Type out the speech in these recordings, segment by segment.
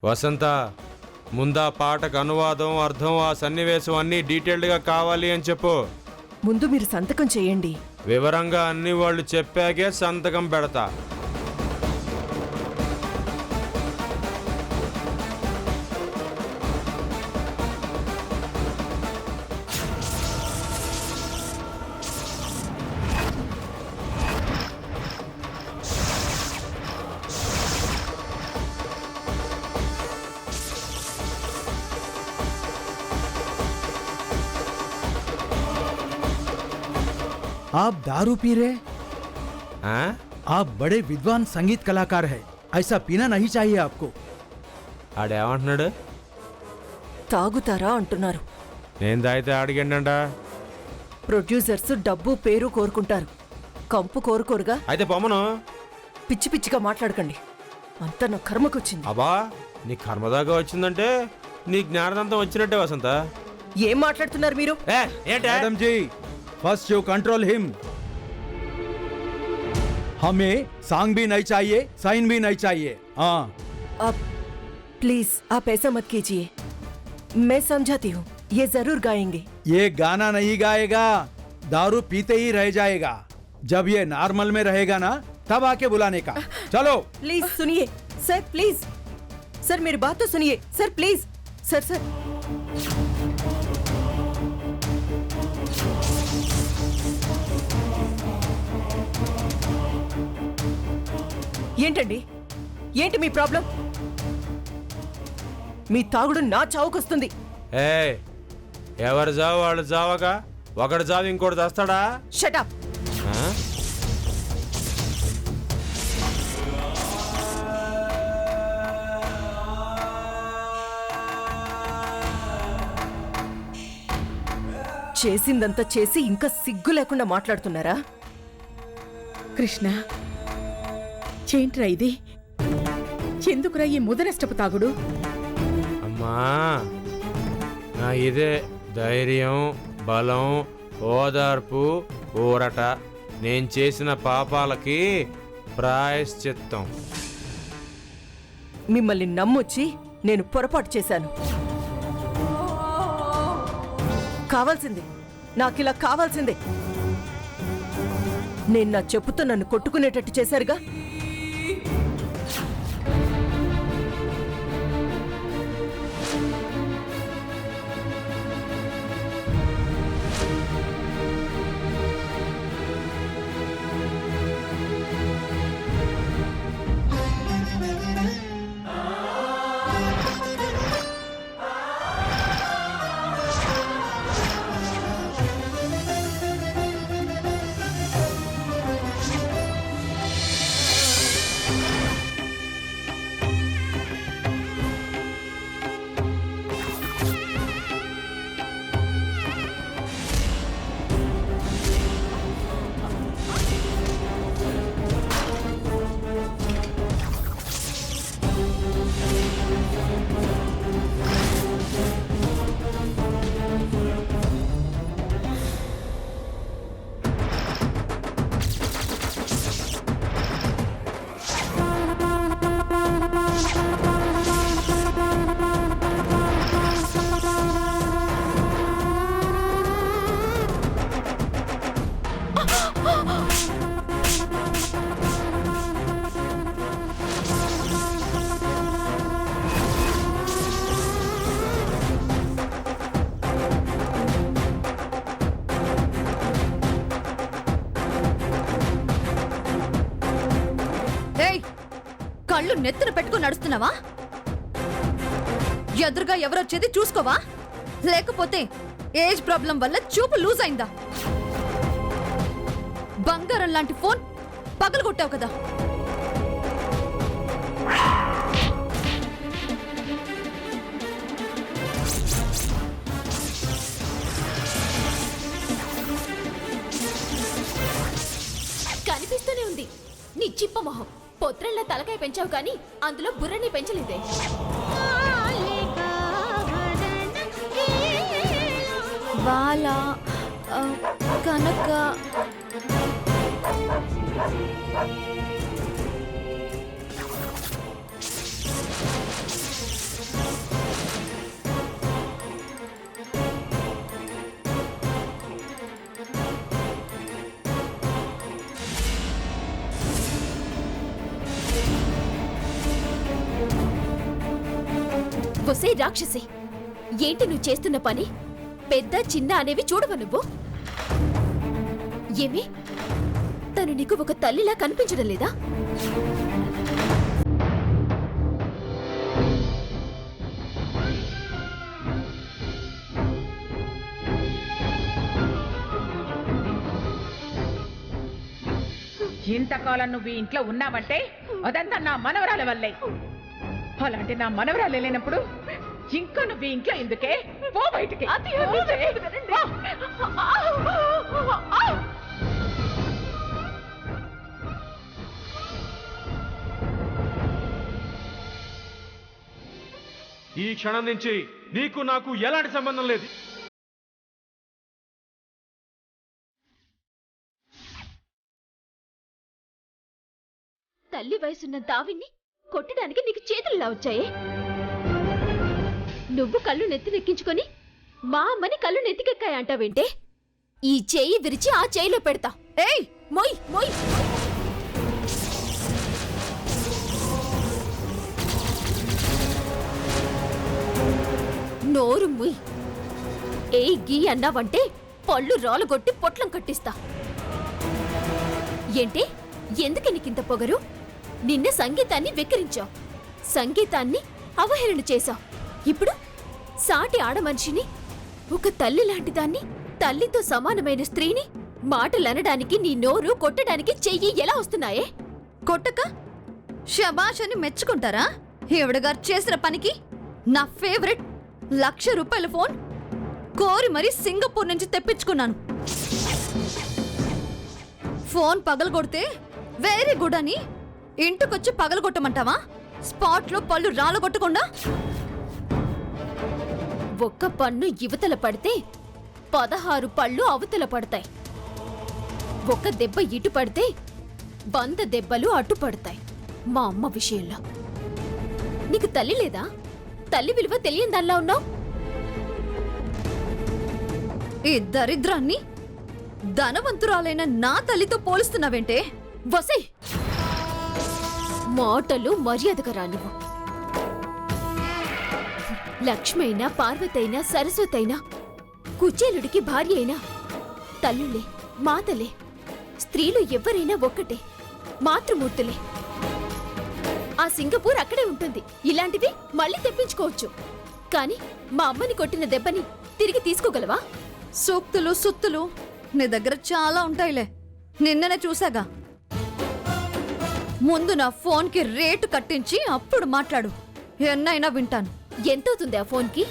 వసంత, ముందా పాటకు అనువాదం, అర్థం, ఆ సన్నివేశం అన్నీ డీటెయిల్డ్గా కావాలి అని చెప్పు. ముందు మీరు సంతకం చేయండి. వివరంగా అన్ని వాళ్ళు చెప్పాకే సంతకం పెడతా. आप दारू पी रहे? ఆ? आप बड़े विद्वान संगीत कलाकार हैं, ऐसा पीना नहीं चाहिए आपको। ఆడేమంటున్నాడు? తాగుతారా అంటున్నారు. నేను తాగితే అడిగిండ. ప్రొడ్యూసర్స్ డబ్బు పేరు కోరుకుంటారు, కంపు కోరుకోరుగా. అయితే పొమ్మను. పిచ్చి పిచ్చిగా మాట్లాడకండి, అంతా నా కర్మకొచ్చింది. అబ్బా, నీ కర్మదాకా వచ్చిందంటే నీ జ్ఞానదంతం వచ్చినట్టే వసంత. ఏం మాట్లాడుతున్నారు మీరు? Madam ji, first you control him. हमें सॉन्ग भी नहीं चाहिए, साइन भी नहीं चाहिए। हाँ, अब प्लीज आप ऐसा मत कीजिए, मैं समझाती हूँ, ये जरूर गाएंगे। ये गाना नहीं गाएगा, दारू पीते ही रह जाएगा। जब ये नॉर्मल में रहेगा ना, तब आके बुलाने का। चलो प्लीज सुनिए सर, प्लीज सर, मेरी बात तो सुनिए सर, प्लीज सर। सर ఏంటండి, ఏంటి మీ ప్రాబ్లం? మీ తాగుడు నా చావుకొస్తుంది. ఏ, ఎవరు చావు వాళ్ళు చావగా ఒకడు చావు ఇంకోటి చేస్తాడా? Shut up. చేసిందంతా చేసి ఇంకా సిగ్గు లేకుండా మాట్లాడుతున్నారా? కృష్ణ, ఏంట్రా ఇది? ఎందుకురా ఈ ముదనష్టపు తాగుడు? అమ్మా, నా ఇదే ధైర్యం, బలం, ఓదార్పు, ఊరట. నేను చేసిన పాపాలకి ప్రాయశ్చిత్తం. మిమ్మల్ని నమ్మొచ్చి నేను పొరపాటు చేశాను. కావాల్సిందే, నాకిలా కావాల్సిందే. నేను నా చెప్పుతో నన్ను కొట్టుకునేటట్టు చేశారుగా. కళ్ళు నెత్తున పెట్టుకుని నడుస్తున్నావా? ఎదురుగా ఎవరొచ్చేది చూసుకోవా? లేకపోతే ఏజ్ ప్రాబ్లం వల్ల చూపు లూజ్ అయిందా? బంగారం లాంటి ఫోన్ పగలు కొట్టావు కదా. కనిపిస్తూనే ఉంది నీ చిప్ప మొహం. పొత్రల్లా తలకాయ పెంచావు కానీ అందులో బుర్రని పెంచలేదే. బాల కనక ఒసే రాక్షసి, ఏంటి నువ్వు చేస్తున్న పని? పెద్ద చిన్న అనేవి చూడవు నువ్వు. ఏమి తను నీకు ఒక తల్లిలా కనిపించడం లేదా? ఇంతకాలం నువ్వు ఈ ఇంట్లో ఉన్నావంటే అదంతా నా మనవరాల వల్లే. అలాంటి నా మనవరాలు లేనప్పుడు ఇంకా నువ్వు ఈ ఇంట్లో ఎందుకే? పో బయటికి. ఈ క్షణం నుంచి నీకు నాకు ఎలాంటి సంబంధం లేదు. తల్లి వయసున్న దావిని కొట్టడానికి నీకు చేతుల్లా వచ్చాయే. నువ్వు కళ్ళు నెత్తినెక్కించుకొని మా అమ్మని కళ్ళు నెత్తికెక్కాయంటావేంటే? ఈ చేయి విరిచి ఆ చేయిలో పెడతా. ఏయ్ మొయ్ మొయ్. నోరు ముయ్. ఏయ్ గీ అన్నావంటే పళ్ళు రాలుగొట్టి పొట్లం కట్టిస్తా. ఏంటి? ఎందుకు నీకింత పొగరు? నిన్న సంగీతాన్ని వెక్కిరించావు, సంగీతాన్ని అవహేళన చేశావు. ఇప్పుడు సాటి ఆడమనిషిని, ఒక తల్లి లాంటి దాన్ని, తల్లితో సమానమైన స్త్రీని మాటలనడానికి నీ నోరు, కొట్టడానికి చెయ్యి ఎలా వస్తున్నాయే? కొట్టక శబాష్ అని మెచ్చుకుంటారా? ఈవిడగారు చేసిన పనికి నా ఫేవరెట్ ₹1,00,000 ఫోన్ కోరి మరీ సింగపూర్ నుంచి తెప్పించుకున్నాను. ఫోన్ పగలగొడితే వెరీ గుడ్ అని ఇంటికొచ్చి పగలగొట్టమంటావా? స్పాట్లో పళ్ళు రాలగొట్టకుండా. ఒక్క పన్ను ఇవతల పడితే 16 పళ్ళు అవతల పడతాయి. ఒక్క దెబ్బ ఇటు పడితే 100 దెబ్బలు అటు పడతాయి. మా అమ్మ విషయంలో నీకు తల్లి లేదా? తల్లి విలువ తెలియని దానిలా ఉన్నావు. ఈ దరిద్రాన్ని ధనవంతురాలైన నా తల్లితో పోలుస్తున్నావేంటే? వసే మాటలు మర్యాదగా రానివ్వు. లక్ష్మైనా, పార్వతైనా, సరస్వతైనా, కుచేలుడికి భార్య అయినా తల్లులే, మాతలే. స్త్రీలు ఎవ్వరైనా ఒక్కటే, మాతృమూర్తులే. ఆ సింగపూర్ అక్కడే ఉంటుంది. ఇలాంటివి మళ్ళీ తెప్పించుకోవచ్చు. కానీ మా అమ్మని కొట్టిన దెబ్బని తిరిగి తీసుకోగలవా? సూక్తులు సుత్తులు నీ దగ్గర చాలా ఉంటాయిలే. నిన్ననే చూసాగా. ముందు నా ఫోన్కి రేటు కట్టించి అప్పుడు మాట్లాడు. ఎన్నైనా వింటాను. ఎంతవుతుంది ఆ ఫోన్కి?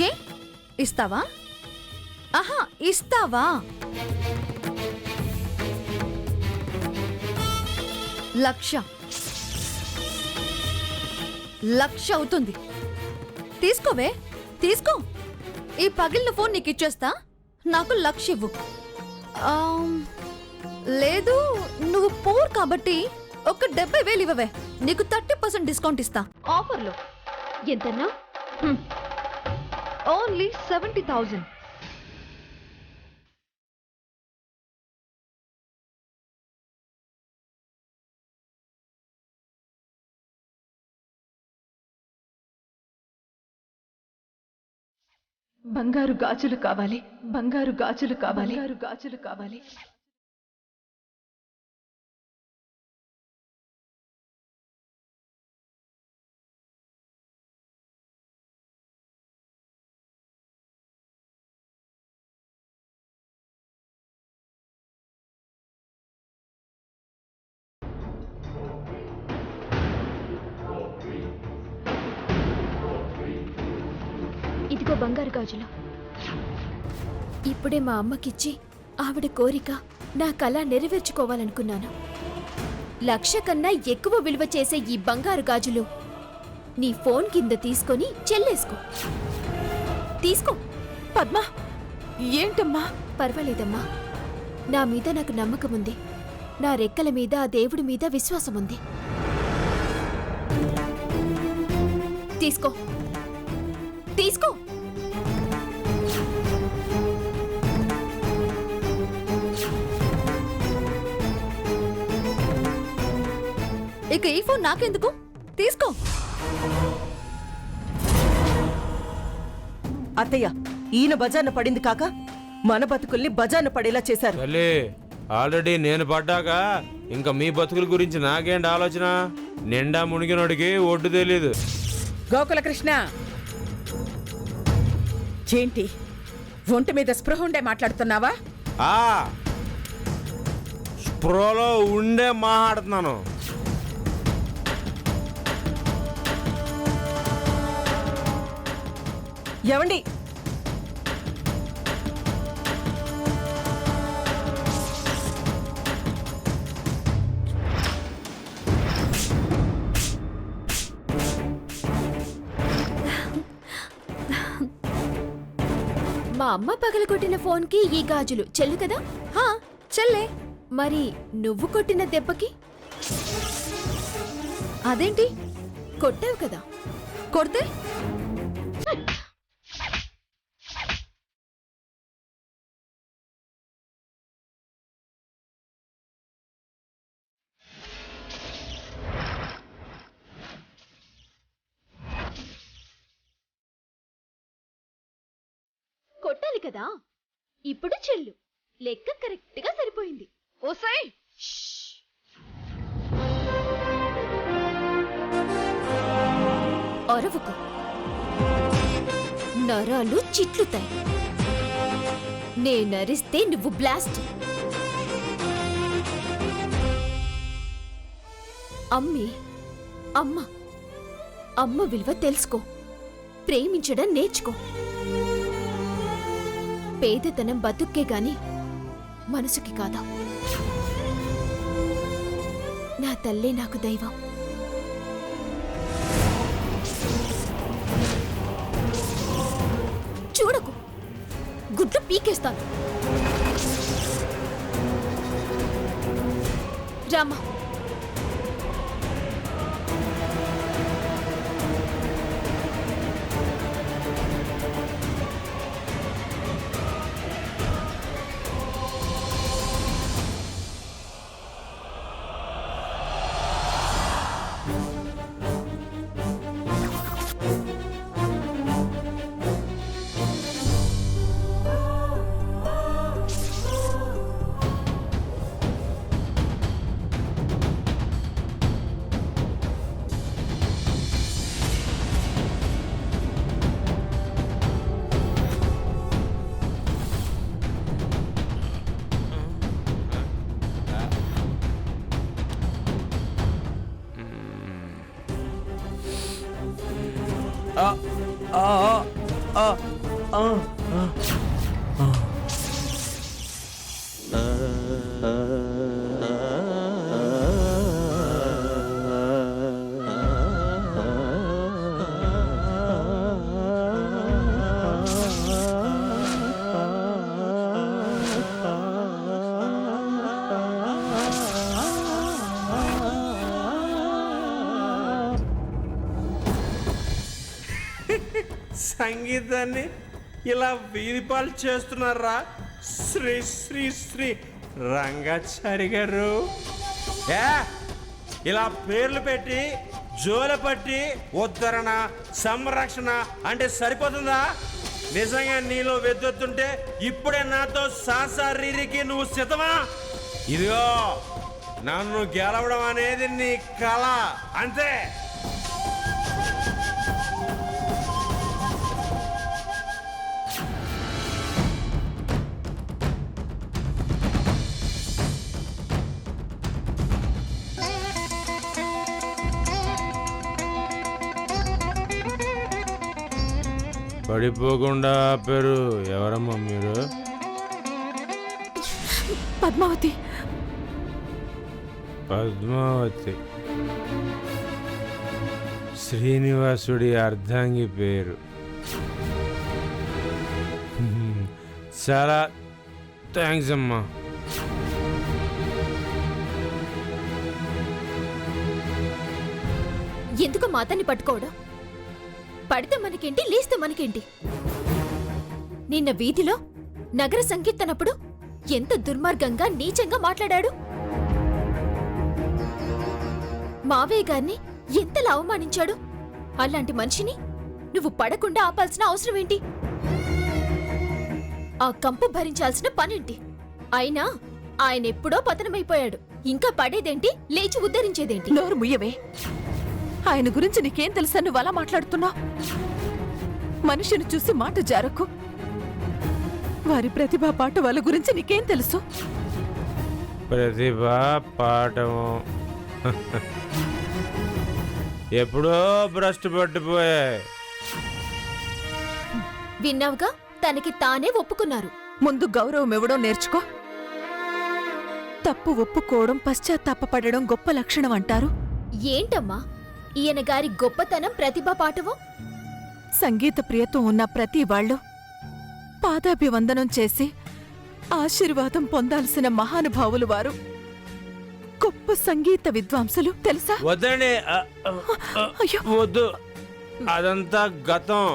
ఏ ఇస్తావా? ఆహా, ఇస్తావా? 1,00,000 అవుతుంది. తీసుకోవే, తీసుకో. ఈ పగిలిన ఫోన్ నీకు ఇచ్చేస్తా. నాకు 1,00,000 ఇవ్వు. లేదు, నువ్వు పూర్ కాబట్టి ఒక 70,000 ఇవ్వవే. నీకు 30% డిస్కౌంట్ ఇస్తా. ఆఫర్లో ఎంతన్నా? ఓన్లీ 70,000. బంగారు గాజులు కావాలి, బంగారు గాజులు కావాలి, బంగారు గాజులు కావాలి. ఇదిగో బంగారు గాజులు. ఇప్పుడే మా అమ్మకిచ్చి ఆవిడ కోరిక, నా కళ నెరవేర్చుకోవాలనుకున్నాను. 1,00,000 కన్నా ఎక్కువ విలువ చేసే ఈ బంగారు గాజులు నీ ఫోన్ కింద తీసుకొని చెల్లేసుకో. తీసుకో. పద్మా, ఏంటమ్మా? పర్వాలేదమ్మా. నా మీద నాకు నమ్మకం ఉంది. నా రెక్కల మీద, ఆ దేవుడి మీద విశ్వాసం ఉంది. తీసుకో, తీసుకో. ఇక ఈ ఫోన్ నాకెందుకు? తీసుకో. అత్తయ్య, ఈయన బజార్న పడింది కాక మన బతుకుల్ని బజార్న పడేలా చేశారు. తల్లి ఆల్రెడీ నేను పడ్డాక ఇంకా మీ బతుకుల గురించి నాకేంటి ఆలోచన? నిండా మునిగినోడికి ఒడ్డు తెలీదు. గోకులకృష్ణ, ఏంటి ఒంటి మీద స్పృహ ఉండే మాట్లాడుతున్నావా? ఆ స్ప్రోలో ఉండే మాట్లాడుతున్నాను. ఏమండి, మా అమ్మ పగలగొట్టిన ఫోన్కి ఈ గాజులు చెల్లు కదా? హా, చెల్లే. మరి నువ్వు కొట్టిన దెబ్బకి అదేంటి? కొట్టావు కదా? కొడితే కొట్టాలి కదా? ఇప్పుడు చెల్లు. లెక్క కరెక్ట్ గా సరిపోయింది. ఓసాయ్. అరవకు, నరాలు చిట్లుతాయి. నేనరిస్తే నువ్వు బ్లాస్ట్. అమ్మి, అమ్మ, అమ్మ విలువ తెలుసుకో. ప్రేమించడం నేర్చుకో. పేదతనం బతుక్కే గాని మనసుకి కాదా. నా తల్లే నాకు దైవం. చూడకు, గుడ్లు పీకేస్తాను. రామా, సంగీతాన్ని ఇలా వీధిపాలు చేస్తున్నారా శ్రీ శ్రీ శ్రీ రంగాచారి గారు? ఇలా పేర్లు పెట్టి జోల పట్టి ఉద్ధరణ సంరక్షణ అంటే సరిపోతుందా? నిజంగా నీలో వెద్దొత్తుంటే ఇప్పుడే నాతో సాసారీరికి నువ్వు సిద్ధమా? ఇదిగో నన్ను గెలవడం అనేది నీ కళ అంతే. పడిపోకుండా ఆపారు. ఎవరమ్మా మీరు? పద్మావతి. పద్మావతి శ్రీనివాసుడి అర్ధాంగి పేరు. చాలా థ్యాంక్స్ అమ్మా. ఎందుకు మాతని పట్టుకోవడం? పడితే మనకేంటి, లేస్తే మనకేంటి? నిన్న వీధిలో నగర సంకీర్తనప్పుడు ఎంత దుర్మార్గంగా నీచంగా మాట్లాడాడు. మావయ్య గారిని ఎంతలా అవమానించాడు. అలాంటి మనిషిని నువ్వు పడకుండా ఆపాల్సిన అవసరం ఏంటి? ఆ కంపు భరించాల్సిన పనేంటి? అయినా ఆయన ఎప్పుడో పతనమైపోయాడు. ఇంకా పడేదేంటి, లేచి ఉద్ధరించేదేంటి? నోరు ముయ్యవే. ఆయన గురించి నీకేం తెలుసా నువ్వు అలా మాట్లాడుతున్నావు? మనిషిని చూసి మాట జారకు. వారి ప్రతిభా పాఠవాల గురించి నీకేం తెలుసు? ప్రతిభ పాఠము ఎప్పుడో భ్రష్టు పట్టిపోయాయి. విన్నావుగా, తనకి తానే ఒప్పుకున్నారు. ముందు గౌరవం ఇవ్వడం నేర్చుకో. తప్పు ఒప్పుకోవడం, పశ్చాత్తాపపడడం గొప్ప లక్షణం అంటారు. ఏంటమ్మా ఈయన గారి గొప్పతనం, ప్రతిభా పాఠవం? సంగీత ప్రియత్వం ఉన్న ప్రతి వాళ్ళు పాదాభివందనం చేసి ఆశీర్వాదం పొందాల్సిన మహానుభావులు వారు. గొప్ప సంగీత విద్వాంసులు తెలుసా? వద్దండి, అయ్యో. వద్దు. అదంతా గతం.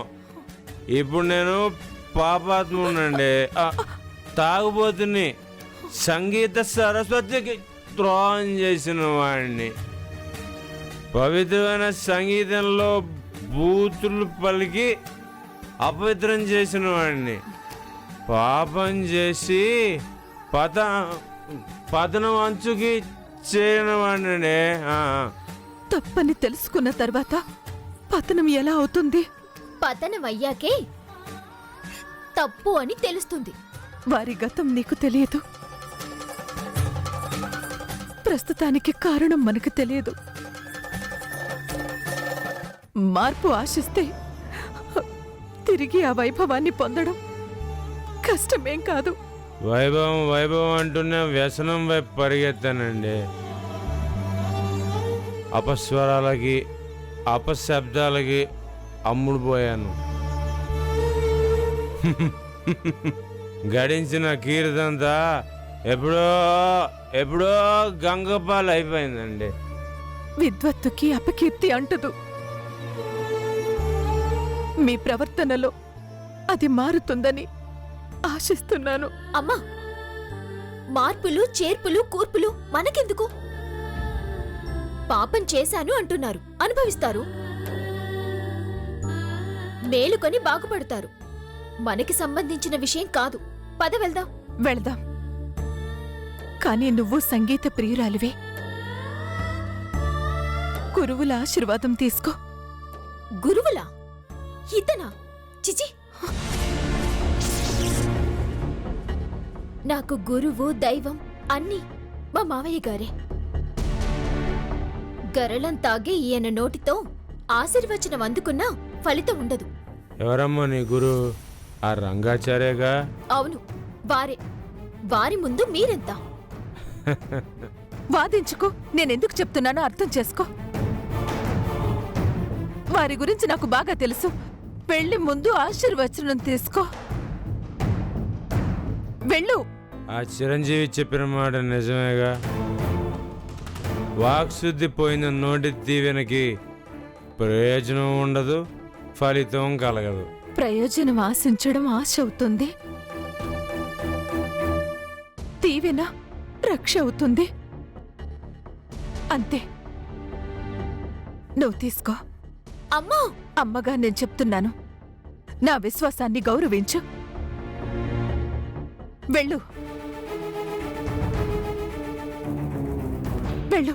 ఇప్పుడు నేను పాపాత్మునండి, తాగుబోతుని, సంగీత సరస్వతికి ద్రోహం చేసిన వాడిని, పవిత్రమైన సంగీతంలో బూతులు పలికి అపవిత్రం చేసిన వాడిని, పాపం చేసి పతనం అంచుకి చేయని వాడిని. తప్పని తెలుసుకున్న తర్వాత పతనం ఎలా అవుతుంది? పతనమయ్యాకే తప్పు అని తెలుస్తుంది. వారి గతం నీకు తెలియదు, ప్రస్తుతానికి కారణం మనకు తెలియదు. మార్పు ఆశిస్తే తిరిగి ఆ వైభవాన్ని పొందడం కష్టమేం కాదు. వైభవం వైభవం అంటూనే వ్యసనం వైపు పరిగెత్తానండి. అపస్వరాలకి, అపశబ్దాలకి అమ్ముడుపోయాను. గడించిన కీర్తంతా ఎప్పుడో ఎప్పుడో గంగపాలు అయిపోయిందండి. విద్వత్తుకి అపకీర్తి అంటదు. మీ ప్రవర్తనలో అది మారుతుందని ఆశిస్తున్నాను. అమ్మా, మార్పులు, చేర్పులు, కూర్పులు మనకెందుకు? పాపం చేశాను అంటున్నారు, అనుభవిస్తారు. మేలుకొని బాగుపడతారు. మనకి సంబంధించిన విషయం కాదు. పద వెళ్దాం. వెళదాం. కానీ నువ్వు సంగీత ప్రియురాలివే. గురువుల ఆశీర్వాదం తీసుకో. గురువులా? ఇతనా? చిచి! నాకు గురువు, దైవం అన్నీ మా మావయ్య గారే. గరళం తాగే ఈయన నోటితో ఆశీర్వచనం అందుకున్నా ఫలితం ఉండదు. ఎవరమ్మా నీ గురు? ఆ రంగాచార్యగా? అవును, వారే. వారి ముందు మీరెంత? వాదించుకో. నేనెందుకు చెప్తున్నానో అర్థం చేసుకో. వారి గురించి నాకు బాగా తెలుసు. వెళ్ళి ముందు ఆశీర్వచనం తీసుకో. వెళ్ళు. ఆ చిరంజీవి చెప్పిన మాట నిజమేగా. వాక్శుద్ధి పోయిన నోటి దీవెనకి ప్రయోజనం ఉండదు, ఫలితం కలగదు. ప్రయోజనం ఆశించడం ఆశ అవుతుంది, దీవెన రక్ష అవుతుంది. అంతే. నువ్వు తీసుకో. అమ్మా! అమ్మగా నేను చెప్తున్నాను, నా విశ్వాసాన్ని గౌరవించు. వెళ్ళు. వెళ్ళు.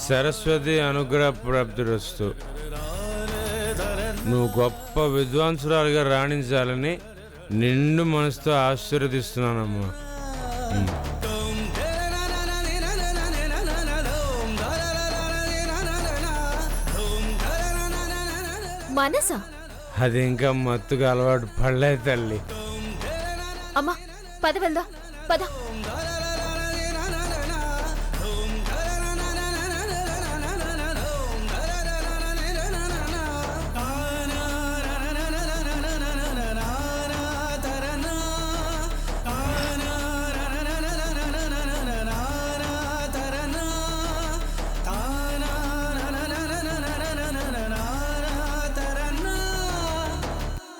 సరస్వతి అనుగ్రహ ప్రాప్తిరస్తు. నువ్వు గొప్ప విద్వాంసురాలుగా రాణించాలని నిండు మనసుతో ఆశీర్వదిస్తున్నానమ్మా. మనసా? అది ఇంకా మత్తుగా అలవాటు పడలే తల్లి. అమ్మా, పద వెళ్దాం. పద.